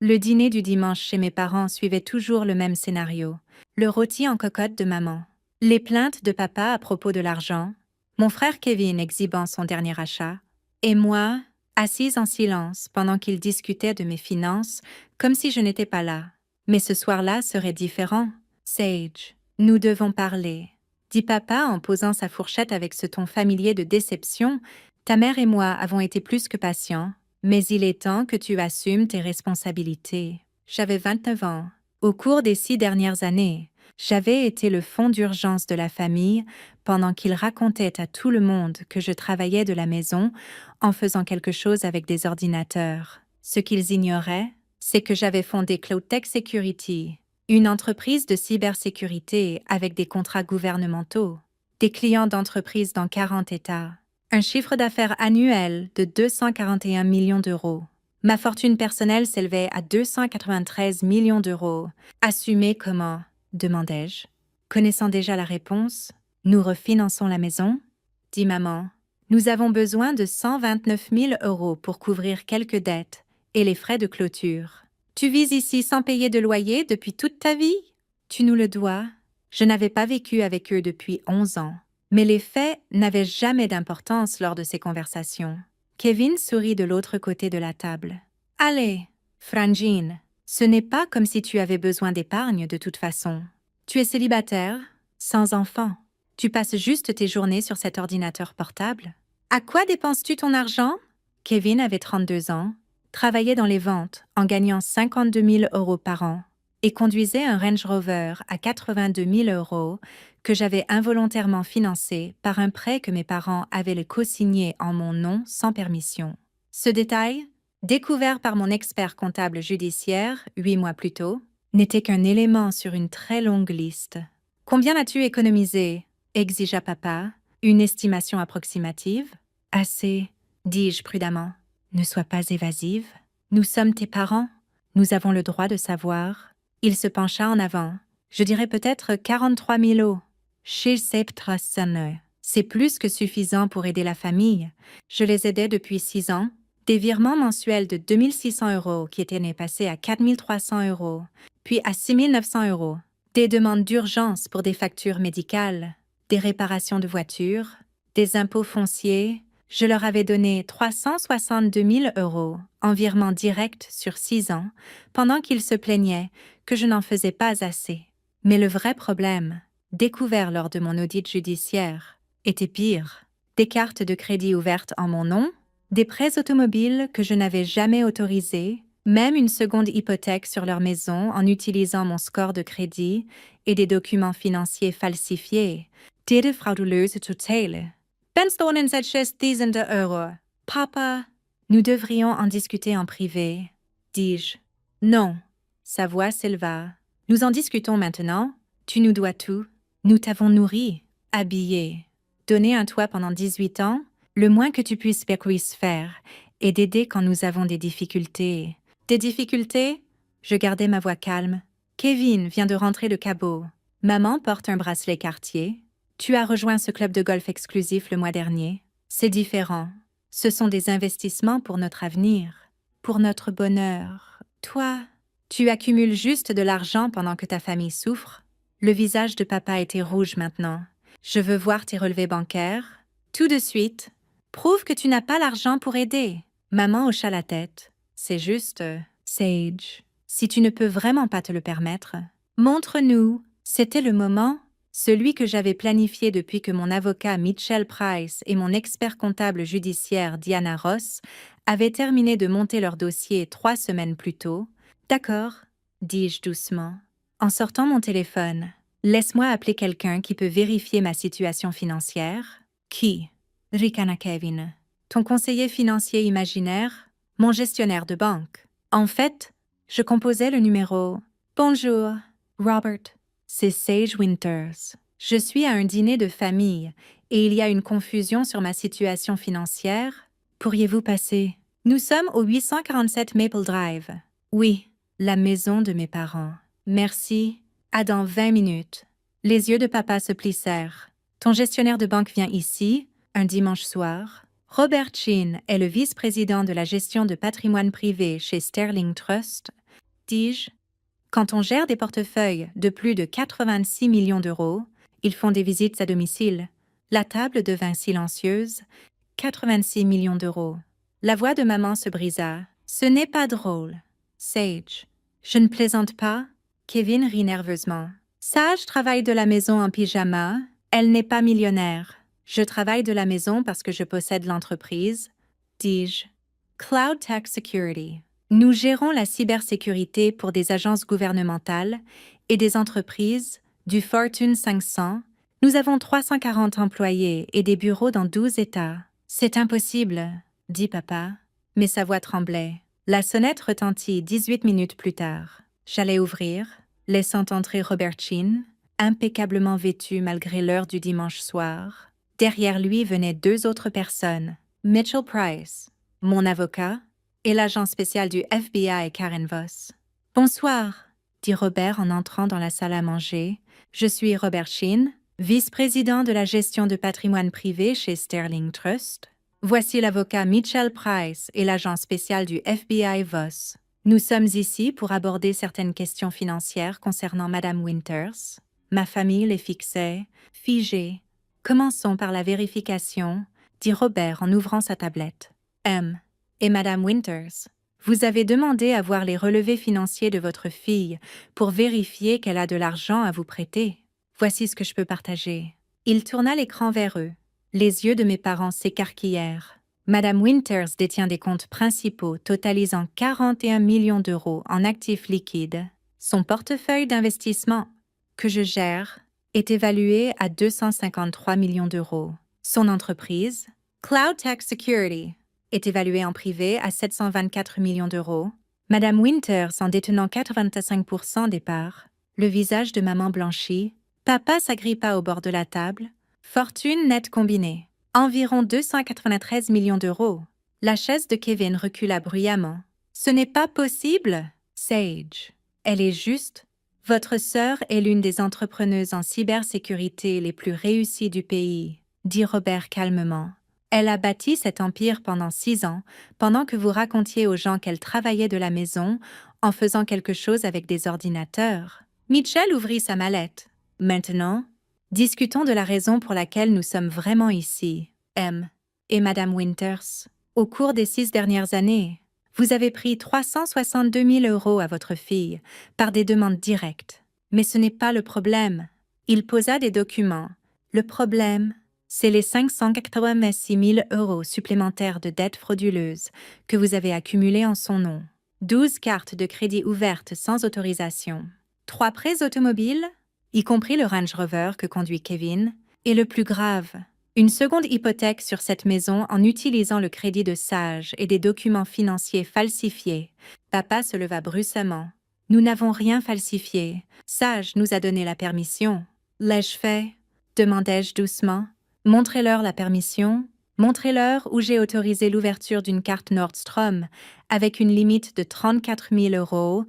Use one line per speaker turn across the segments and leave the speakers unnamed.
Le dîner du dimanche chez mes parents suivait toujours le même scénario. Le rôti en cocotte de maman. Les plaintes de papa à propos de l'argent. Mon frère Kevin exhibant son dernier achat. Et moi, assise en silence pendant qu'il discutait de mes finances, comme si je n'étais pas là. Mais ce soir-là serait différent. Sage, nous devons parler, dit papa en posant sa fourchette avec ce ton familier de déception. Ta mère et moi avons été plus que patients, mais il est temps que tu assumes tes responsabilités. J'avais 29 ans. Au cours des 6 dernières années, j'avais été le fond d'urgence de la famille pendant qu'il racontait à tout le monde que je travaillais de la maison en faisant quelque chose avec des ordinateurs. Ce qu'ils ignoraient, c'est que j'avais fondé Cloudtech Security, une entreprise de cybersécurité avec des contrats gouvernementaux, des clients d'entreprises dans 40 États, un chiffre d'affaires annuel de 241 millions d'euros. Ma fortune personnelle s'élevait à 293 millions d'euros. Assumez comment? Demandai-je. Connaissant déjà la réponse, nous refinançons la maison? Dit maman. Nous avons besoin de 129 000 euros pour couvrir quelques dettes et les frais de clôture. Tu vis ici sans payer de loyer depuis toute ta vie? Tu nous le dois. Je n'avais pas vécu avec eux depuis 11 ans. Mais les faits n'avaient jamais d'importance lors de ces conversations. Kevin sourit de l'autre côté de la table. Allez, Frangine, ce n'est pas comme si tu avais besoin d'épargne de toute façon. Tu es célibataire, sans enfant. Tu passes juste tes journées sur cet ordinateur portable. À quoi dépenses-tu ton argent? Kevin avait 32 ans, travaillait dans les ventes en gagnant 52 000 euros par an et conduisait un Range Rover à 82 000 euros que j'avais involontairement financé par un prêt que mes parents avaient co-signé en mon nom sans permission. Ce détail, découvert par mon expert comptable judiciaire 8 mois plus tôt, n'était qu'un élément sur une très longue liste. « Combien as-tu économisé ?» exigea papa, une estimation approximative. « Assez, dis-je prudemment. Ne sois pas évasive. Nous sommes tes parents. Nous avons le droit de savoir. » Il se pencha en avant. « Je dirais peut-être 43 000 euros. Chez Septrassane. C'est plus que suffisant pour aider la famille. Je les aidais depuis 6 ans. Des virements mensuels de 2 600 euros qui étaient passés à 4 300 euros, puis à 6 900 euros. Des demandes d'urgence pour des factures médicales, des réparations de voitures, des impôts fonciers. Je leur avais donné 362 000 euros en virement direct sur 6 ans, pendant qu'ils se plaignaient que je n'en faisais pas assez. Mais le vrai problème, découvert lors de mon audit judiciaire, était pire. Des cartes de crédit ouvertes en mon nom, des prêts automobiles que je n'avais jamais autorisés, même une seconde hypothèque sur leur maison en utilisant mon score de crédit et des documents financiers falsifiés. Dit frauduleuse totale. Benstonen 6000 euros. Papa, nous devrions en discuter en privé, dis-je. Non. Sa voix s'éleva. Nous en discutons maintenant. Tu nous dois tout. Nous t'avons nourri, habillé, donné un toit pendant 18 ans. Le moins que tu puisses faire est d'aider quand nous avons des difficultés. Des difficultés? Je gardai ma voix calme. Kevin vient de rentrer de Cabo. Maman porte un bracelet Cartier. Tu as rejoint ce club de golf exclusif le mois dernier. C'est différent. Ce sont des investissements pour notre avenir, pour notre bonheur. Toi, tu accumules juste de l'argent pendant que ta famille souffre. Le visage de papa était rouge maintenant. Je veux voir tes relevés bancaires. Tout de suite. Prouve que tu n'as pas l'argent pour aider. Maman hocha la tête. C'est juste, Sage. Si tu ne peux vraiment pas te le permettre, montre-nous. C'était le moment, celui que j'avais planifié depuis que mon avocat Mitchell Price et mon expert comptable judiciaire Diana Ross avaient terminé de monter leur dossier 3 semaines plus tôt. D'accord, dis-je doucement. En sortant mon téléphone, laisse-moi appeler quelqu'un qui peut vérifier ma situation financière. Qui? Ricana Kevin. Ton conseiller financier imaginaire, mon gestionnaire de banque. En fait, je composais le numéro. Bonjour, Robert. C'est Sage Winters. Je suis à un dîner de famille et il y a une confusion sur ma situation financière. Pourriez-vous passer? Nous sommes au 847 Maple Drive. Oui, la maison de mes parents. Merci. À dans 20 minutes. Les yeux de papa se plissèrent. Ton gestionnaire de banque vient ici, un dimanche soir. Robert Chin est le vice-président de la gestion de patrimoine privé chez Sterling Trust. dis-je. Quand on gère des portefeuilles de plus de 86 millions d'euros, ils font des visites à domicile. La table devint silencieuse. 86 millions d'euros. La voix de maman se brisa. Ce n'est pas drôle. Sage. Je ne plaisante pas. Kevin rit nerveusement. Sage travaille de la maison en pyjama. Elle n'est pas millionnaire. Je travaille de la maison parce que je possède l'entreprise, dis-je. Cloud Tech Security. Nous gérons la cybersécurité pour des agences gouvernementales et des entreprises du Fortune 500. Nous avons 340 employés et des bureaux dans 12 États. C'est impossible, dit papa, mais sa voix tremblait. La sonnette retentit 18 minutes plus tard. J'allais ouvrir, laissant entrer Robert Sheen, impeccablement vêtu malgré l'heure du dimanche soir. Derrière lui venaient 2 autres personnes, Mitchell Price, mon avocat, et l'agent spécial du FBI Karen Voss. « Bonsoir », dit Robert en entrant dans la salle à manger. « Je suis Robert Sheen, vice-président de la gestion de patrimoine privé chez Sterling Trust. Voici l'avocat Mitchell Price et l'agent spécial du FBI Voss. Nous sommes ici pour aborder certaines questions financières concernant Madame Winters. Ma famille les fixait, figées. Commençons par la vérification, dit Robert en ouvrant sa tablette. M. Et Madame Winters, vous avez demandé à voir les relevés financiers de votre fille pour vérifier qu'elle a de l'argent à vous prêter. Voici ce que je peux partager. Il tourna l'écran vers eux. Les yeux de mes parents s'écarquillèrent. Madame Winters détient des comptes principaux totalisant 41 millions d'euros en actifs liquides. Son portefeuille d'investissement, que je gère, est évalué à 253 millions d'euros. Son entreprise, Cloud Tech Security, est évaluée en privé à 724 millions d'euros. Madame Winters en détenant 85% des parts. Le visage de maman blanchit. Papa s'agrippa au bord de la table. Fortune nette combinée. Environ 293 millions d'euros. La chaise de Kevin recula bruyamment. Ce n'est pas possible, Sage. Elle est juste. Votre sœur est l'une des entrepreneuses en cybersécurité les plus réussies du pays, dit Robert calmement. Elle a bâti cet empire pendant 6 ans, pendant que vous racontiez aux gens qu'elle travaillait de la maison en faisant quelque chose avec des ordinateurs. Mitchell ouvrit sa mallette. Maintenant, discutons de la raison pour laquelle nous sommes vraiment ici, M. et Madame Winters. Au cours des 6 dernières années, vous avez pris 362 000 euros à votre fille par des demandes directes. Mais ce n'est pas le problème. Il posa des documents. Le problème, c'est les 586 000 euros supplémentaires de dettes frauduleuses que vous avez accumulées en son nom. 12 cartes de crédit ouvertes sans autorisation. 3 prêts automobiles, y compris le Range Rover que conduit Kevin, et le plus grave, une seconde hypothèque sur cette maison en utilisant le crédit de Sage et des documents financiers falsifiés. Papa se leva brusquement. Nous n'avons rien falsifié. Sage nous a donné la permission. L'ai-je fait? Demandai-je doucement. Montrez-leur la permission. Montrez-leur où j'ai autorisé l'ouverture d'une carte Nordstrom avec une limite de 34 000 euros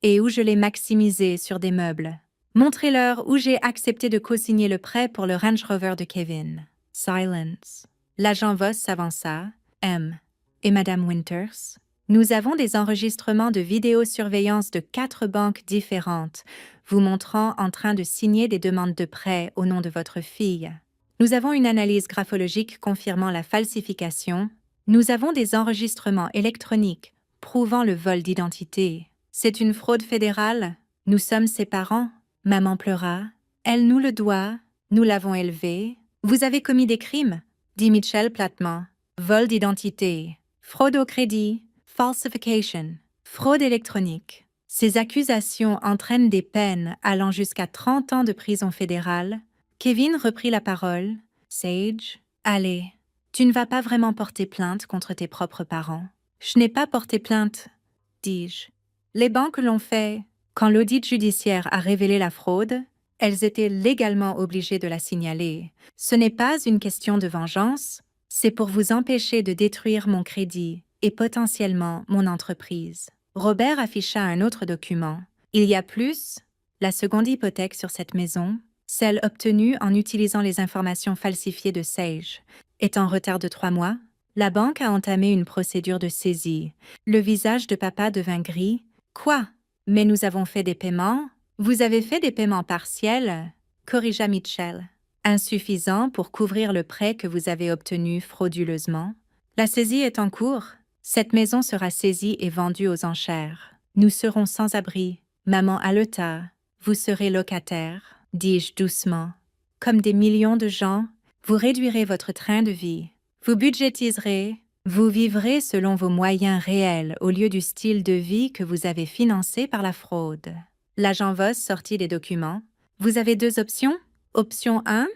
et où je l'ai maximisée sur des meubles. Montrez-leur où j'ai accepté de co-signer le prêt pour le Range Rover de Kevin. Silence. L'agent Voss s'avança. M. Et Madame Winters. Nous avons des enregistrements de vidéosurveillance de 4 banques différentes, vous montrant en train de signer des demandes de prêt au nom de votre fille. Nous avons une analyse graphologique confirmant la falsification. Nous avons des enregistrements électroniques prouvant le vol d'identité. C'est une fraude fédérale. Nous sommes ses parents. Maman pleura. Elle nous le doit. Nous l'avons élevée. Vous avez commis des crimes, dit Mitchell platement. Vol d'identité, fraude au crédit, falsification, fraude électronique. Ces accusations entraînent des peines allant jusqu'à 30 ans de prison fédérale. Kevin reprit la parole. Sage, allez, tu ne vas pas vraiment porter plainte contre tes propres parents. Je n'ai pas porté plainte, dis-je. Les banques l'ont fait. Quand l'audit judiciaire a révélé la fraude, elles étaient légalement obligées de la signaler. Ce n'est pas une question de vengeance, c'est pour vous empêcher de détruire mon crédit et potentiellement mon entreprise. Robert afficha un autre document. Il y a plus, la seconde hypothèque sur cette maison, celle obtenue en utilisant les informations falsifiées de Sage, est en retard de 3 mois. La banque a entamé une procédure de saisie. Le visage de papa devint gris. Quoi? Mais nous avons fait des paiements. Vous avez fait des paiements partiels, corrigea Mitchell. Insuffisants pour couvrir le prêt que vous avez obtenu frauduleusement. La saisie est en cours. Cette maison sera saisie et vendue aux enchères. Nous serons sans abri. Maman haleta. Vous serez locataire, dis-je doucement. Comme des millions de gens, vous réduirez votre train de vie. Vous budgétiserez. Vous vivrez selon vos moyens réels au lieu du style de vie que vous avez financé par la fraude. L'agent Voss sortit des documents. Vous avez 2 options. Option 1,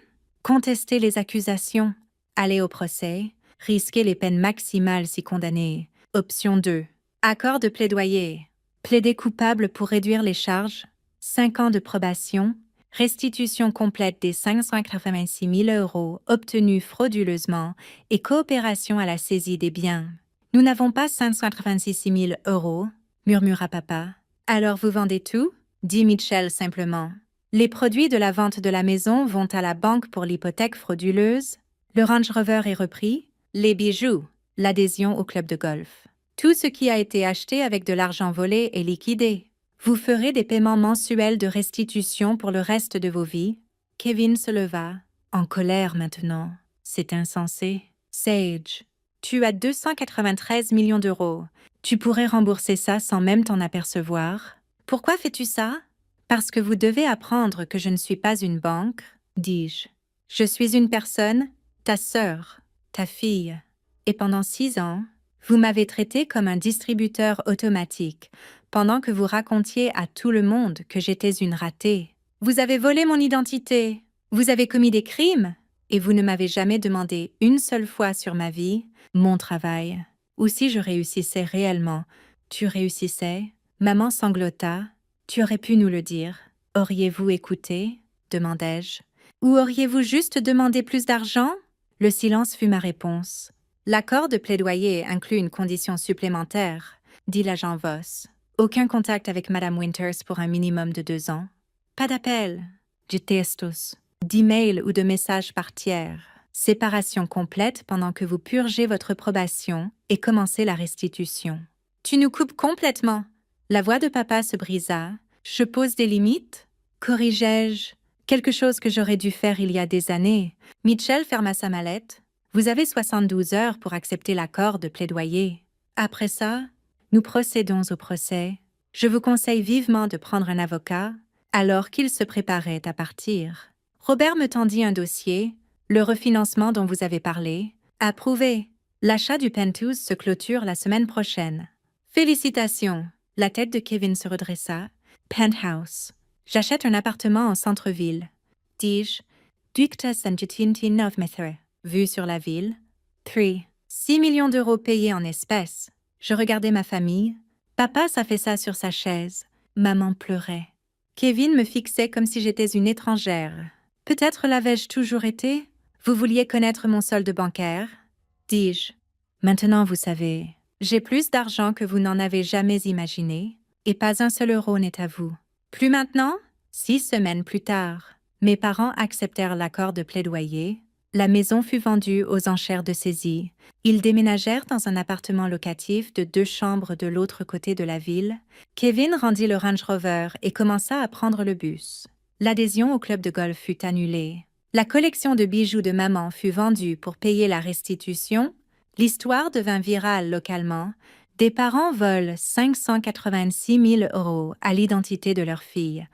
contester les accusations, aller au procès, risquer les peines maximales si condamné. Option 2, accord de plaidoyer, plaider coupable pour réduire les charges, 5 ans de probation, restitution complète des 586 000 € obtenus frauduleusement et coopération à la saisie des biens. Nous n'avons pas 586 000 €, murmura papa. Alors vous vendez tout? Dit Mitchell simplement. Les produits de la vente de la maison vont à la banque pour l'hypothèque frauduleuse, le Range Rover est repris, les bijoux, l'adhésion au club de golf. Tout ce qui a été acheté avec de l'argent volé est liquidé. Vous ferez des paiements mensuels de restitution pour le reste de vos vies. Kevin se leva, en colère maintenant. C'est insensé. Sage, tu as 293 millions d'euros. Tu pourrais rembourser ça sans même t'en apercevoir. Pourquoi fais-tu ça? Parce que vous devez apprendre que je ne suis pas une banque, dis-je. Je suis une personne, ta sœur, ta fille. Et pendant 6 ans, vous m'avez traité comme un distributeur automatique, pendant que vous racontiez à tout le monde que j'étais une ratée. Vous avez volé mon identité, vous avez commis des crimes, et vous ne m'avez jamais demandé une seule fois sur ma vie, mon travail. Ou si je réussissais réellement, tu réussissais? Maman sanglota. Tu aurais pu nous le dire. Auriez-vous écouté? Demandai-je. Ou auriez-vous juste demandé plus d'argent? Le silence fut ma réponse. L'accord de plaidoyer inclut une condition supplémentaire, dit l'agent Voss. Aucun contact avec Madame Winters pour un minimum de 2 ans. Pas d'appel, de textos, d'emails ou de messages par tiers. Séparation complète pendant que vous purgez votre probation et commencez la restitution. Tu nous coupes complètement. La voix de papa se brisa. Je pose des limites? Corrigeai-je? Quelque chose que j'aurais dû faire il y a des années. Mitchell ferma sa mallette. Vous avez 72 heures pour accepter l'accord de plaidoyer. Après ça, nous procédons au procès. Je vous conseille vivement de prendre un avocat alors qu'il se préparait à partir. Robert me tendit un dossier, le refinancement dont vous avez parlé. Approuvé. L'achat du penthouse se clôture la semaine prochaine. Félicitations. La tête de Kevin se redressa. Penthouse. J'achète un appartement en centre-ville. Dis-je. Vue sur la ville. 3. 6 millions d'euros payés en espèces. Je regardais ma famille. Papa s'affaissa sur sa chaise. Maman pleurait. Kevin me fixait comme si j'étais une étrangère. Peut-être l'avais-je toujours été? Vous vouliez connaître mon solde bancaire? Dis-je. Maintenant, vous savez, j'ai plus d'argent que vous n'en avez jamais imaginé, et pas un seul euro n'est à vous. Plus maintenant? 6 semaines plus tard, mes parents acceptèrent l'accord de plaidoyer. La maison fut vendue aux enchères de saisie. Ils déménagèrent dans un appartement locatif de 2 chambres de l'autre côté de la ville. Kevin rendit le Range Rover et commença à prendre le bus. L'adhésion au club de golf fut annulée. La collection de bijoux de maman fut vendue pour payer la restitution. L'histoire devint virale localement. Des parents volent 586 000 € à l'identité de leur fille,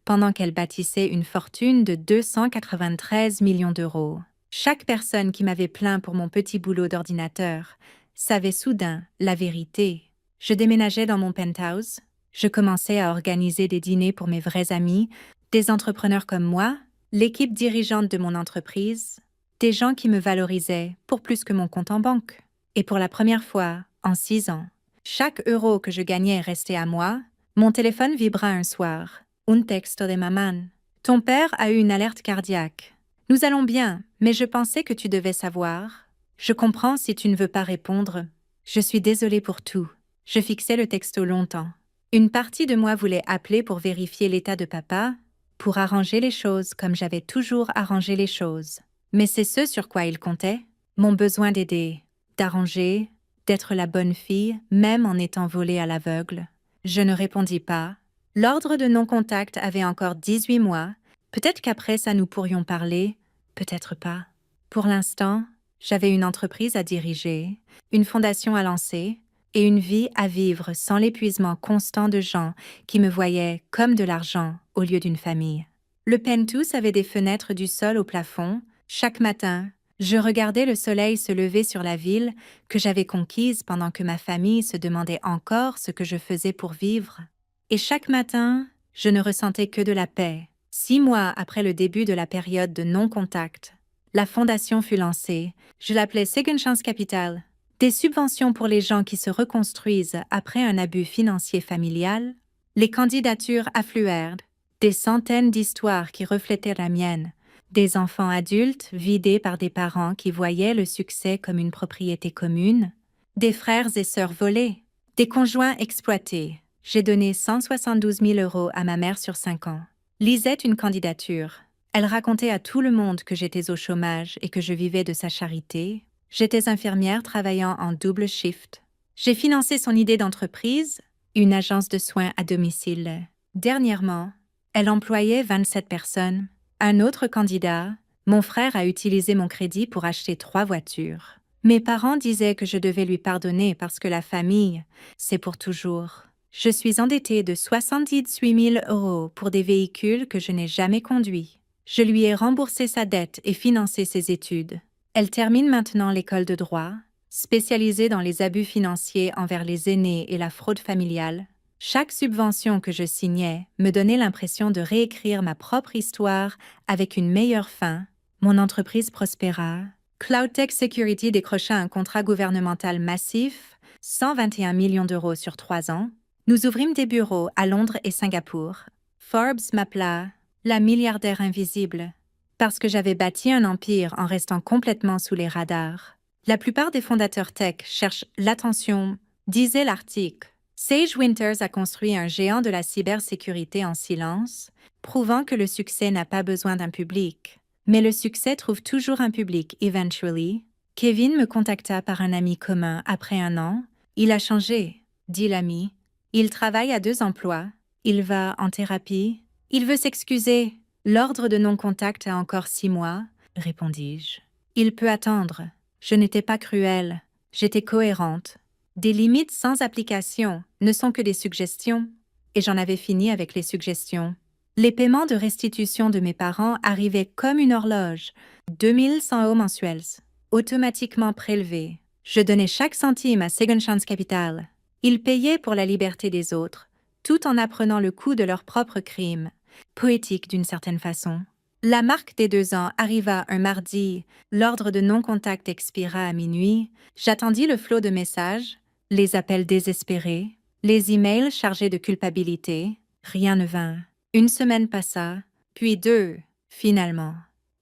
pendant qu'elle bâtissait une fortune de 293 millions d'euros. Chaque personne qui m'avait plaint pour mon petit boulot d'ordinateur savait soudain la vérité. Je déménageais dans mon penthouse. Je commençais à organiser des dîners pour mes vrais amis, des entrepreneurs comme moi, l'équipe dirigeante de mon entreprise, des gens qui me valorisaient pour plus que mon compte en banque. Et pour la première fois, en 6 ans, chaque euro que je gagnais restait à moi. Mon téléphone vibra un soir. Un texto de maman. Ton père a eu une alerte cardiaque. Nous allons bien, mais je pensais que tu devais savoir. Je comprends si tu ne veux pas répondre. Je suis désolée pour tout. Je fixais le texto longtemps. Une partie de moi voulait appeler pour vérifier l'état de papa, pour arranger les choses comme j'avais toujours arrangé les choses. Mais c'est ce sur quoi il comptait, mon besoin d'aider, d'arranger, d'être la bonne fille, même en étant volée à l'aveugle. Je ne répondis pas. L'ordre de non-contact avait encore 18 mois. Peut-être qu'après ça nous pourrions parler, peut-être pas. Pour l'instant, j'avais une entreprise à diriger, une fondation à lancer et une vie à vivre sans l'épuisement constant de gens qui me voyaient comme de l'argent au lieu d'une famille. Le penthouse avait des fenêtres du sol au plafond. Chaque matin, je regardais le soleil se lever sur la ville que j'avais conquise pendant que ma famille se demandait encore ce que je faisais pour vivre. Et chaque matin, je ne ressentais que de la paix. 6 mois après le début de la période de non-contact, la fondation fut lancée. Je l'appelais Second Chance Capital. Des subventions pour les gens qui se reconstruisent après un abus financier familial. Les candidatures affluèrent. Des centaines d'histoires qui reflétaient la mienne. Des enfants adultes vidés par des parents qui voyaient le succès comme une propriété commune. Des frères et sœurs volés. Des conjoints exploités. J'ai donné 172 000 € à ma mère sur 5 ans. Lisait une candidature. Elle racontait à tout le monde que j'étais au chômage et que je vivais de sa charité. J'étais infirmière travaillant en double shift. J'ai financé son idée d'entreprise, une agence de soins à domicile. Dernièrement, elle employait 27 personnes. Un autre candidat, mon frère, a utilisé mon crédit pour acheter 3 voitures. Mes parents disaient que je devais lui pardonner parce que la famille, c'est pour toujours. Je suis endettée de 78 000 € pour des véhicules que je n'ai jamais conduits. Je lui ai remboursé sa dette et financé ses études. Elle termine maintenant l'école de droit, spécialisée dans les abus financiers envers les aînés et la fraude familiale. Chaque subvention que je signais me donnait l'impression de réécrire ma propre histoire avec une meilleure fin. Mon entreprise prospéra. Cloudtech Security décrocha un contrat gouvernemental massif, 121 millions d'euros sur 3 ans. Nous ouvrîmes des bureaux à Londres et Singapour. Forbes m'appela la milliardaire invisible, parce que j'avais bâti un empire en restant complètement sous les radars. La plupart des fondateurs tech cherchent l'attention, disait l'article. Sage Winters a construit un géant de la cybersécurité en silence, prouvant que le succès n'a pas besoin d'un public. Mais le succès trouve toujours un public, eventually. Kevin me contacta par un ami commun après 1 an. Il a changé, dit l'ami. Il travaille à 2 emplois. Il va en thérapie. Il veut s'excuser. L'ordre de non-contact a encore 6 mois, répondis-je. Il peut attendre. Je n'étais pas cruelle. J'étais cohérente. Des limites sans application ne sont que des suggestions. Et j'en avais fini avec les suggestions. Les paiements de restitution de mes parents arrivaient comme une horloge. 2100 € mensuels, automatiquement prélevés. Je donnais chaque centime à Second Chance Capital. Ils payaient pour la liberté des autres, tout en apprenant le coût de leurs propres crimes. Poétique d'une certaine façon. La marque des 2 ans arriva un mardi. L'ordre de non-contact expira à minuit. J'attendis le flot de messages, les appels désespérés, les emails chargés de culpabilité. Rien ne vint. 1 semaine passa, puis 2, finalement.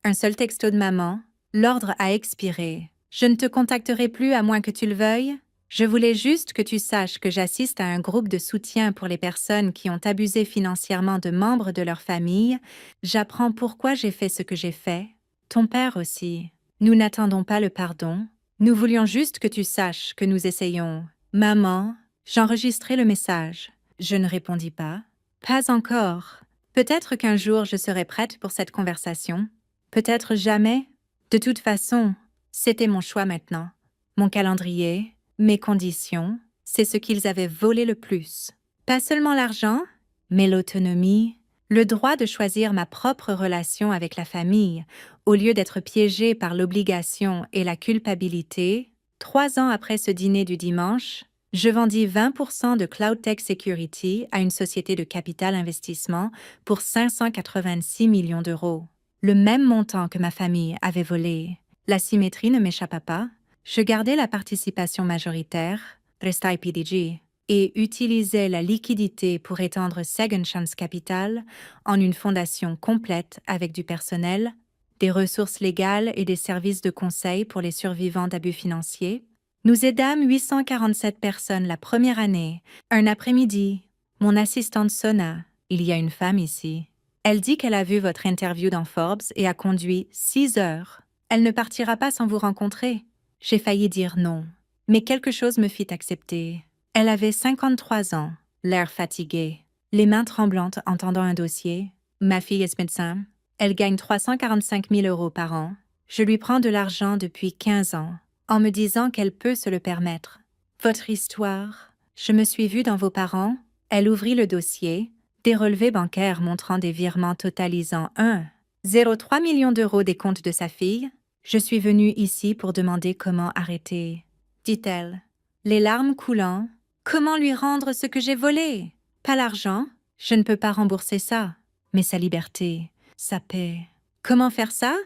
Un seul texto de maman. L'ordre a expiré. Je ne te contacterai plus à moins que tu le veuilles. Je voulais juste que tu saches que j'assiste à un groupe de soutien pour les personnes qui ont abusé financièrement de membres de leur famille. J'apprends pourquoi j'ai fait ce que j'ai fait. Ton père aussi. Nous n'attendons pas le pardon. Nous voulions juste que tu saches que nous essayons. Maman, j'enregistrai le message. Je ne répondis pas. Pas encore. Peut-être qu'un jour je serai prête pour cette conversation. Peut-être jamais. De toute façon, c'était mon choix maintenant. Mon calendrier, mes conditions, c'est ce qu'ils avaient volé le plus. Pas seulement l'argent, mais l'autonomie, le droit de choisir ma propre relation avec la famille, au lieu d'être piégée par l'obligation et la culpabilité. 3 ans après ce dîner du dimanche, je vendis 20% de Cloudtech Security à une société de capital investissement pour 586 millions d'euros. Le même montant que ma famille avait volé. La symétrie ne m'échappa pas. Je gardais la participation majoritaire, Restai PDG, et utilisais la liquidité pour étendre Second Chance Capital en une fondation complète avec du personnel, des ressources légales et des services de conseil pour les survivants d'abus financiers. Nous aidâmes 847 personnes la première année. Un après-midi, mon assistante sonna. Il y a une femme ici. Elle dit qu'elle a vu votre interview dans Forbes et a conduit 6 heures. Elle ne partira pas sans vous rencontrer. J'ai failli dire non, mais quelque chose me fit accepter. Elle avait 53 ans, l'air fatigué. les mains tremblantes entendant un dossier. Ma fille est médecin. Elle gagne 345 000 euros par an. Je lui prends de l'argent depuis 15 ans, en me disant qu'elle peut se le permettre. Votre histoire, je me suis vue dans vos parents. Elle ouvrit le dossier, des relevés bancaires montrant des virements totalisant 1,03 million d'euros des comptes de sa fille. Je suis venue ici pour demander comment arrêter, dit-elle, les larmes coulant. Comment lui rendre ce que j'ai volé? Pas l'argent, je ne peux pas rembourser ça, mais sa liberté, sa paix. Comment faire ça?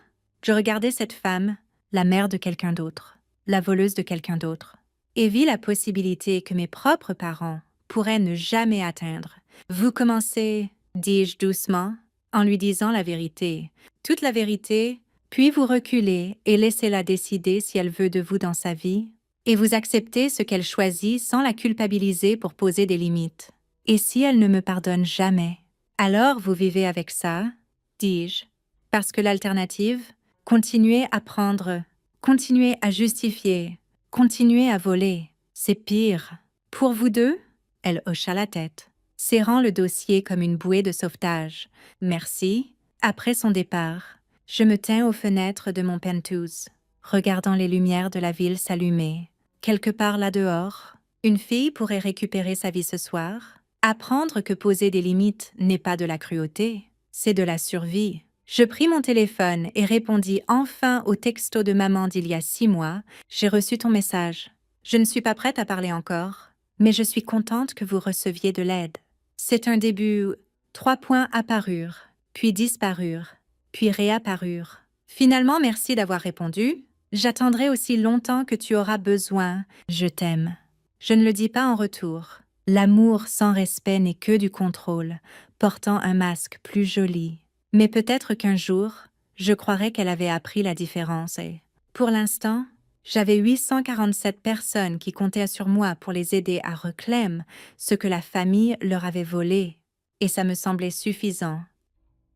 Je regardais cette femme, la mère de quelqu'un d'autre, la voleuse de quelqu'un d'autre, et vis la possibilité que mes propres parents pourraient ne jamais atteindre. Vous commencez, dis-je doucement, en lui disant la vérité, toute la vérité, puis vous reculez et laissez-la décider si elle veut de vous dans sa vie, et vous acceptez ce qu'elle choisit sans la culpabiliser pour poser des limites. Et si elle ne me pardonne jamais, alors vous vivez avec ça, dis-je, parce que l'alternative, continuer à prendre, continuer à justifier, continuer à voler, c'est pire. Pour vous deux? Elle hocha la tête, serrant le dossier comme une bouée de sauvetage. Merci. Après son départ, je me tins aux fenêtres de mon penthouse, regardant les lumières de la ville s'allumer. Quelque part là-dehors, une fille pourrait récupérer sa vie ce soir, apprendre que poser des limites n'est pas de la cruauté, c'est de la survie. Je pris mon téléphone et répondis enfin au texto de maman d'il y a 6 mois. J'ai reçu ton message. Je ne suis pas prête à parler encore, mais je suis contente que vous receviez de l'aide. C'est un début. 3 points apparurent, puis disparurent, puis réapparurent. Finalement, merci d'avoir répondu. J'attendrai aussi longtemps que tu auras besoin. Je t'aime. Je ne le dis pas en retour. L'amour sans respect n'est que du contrôle, portant un masque plus joli. Mais peut-être qu'un jour, je croirai qu'elle avait appris la différence et, pour l'instant, j'avais 847 personnes qui comptaient sur moi pour les aider à reclamer ce que la famille leur avait volé, et ça me semblait suffisant.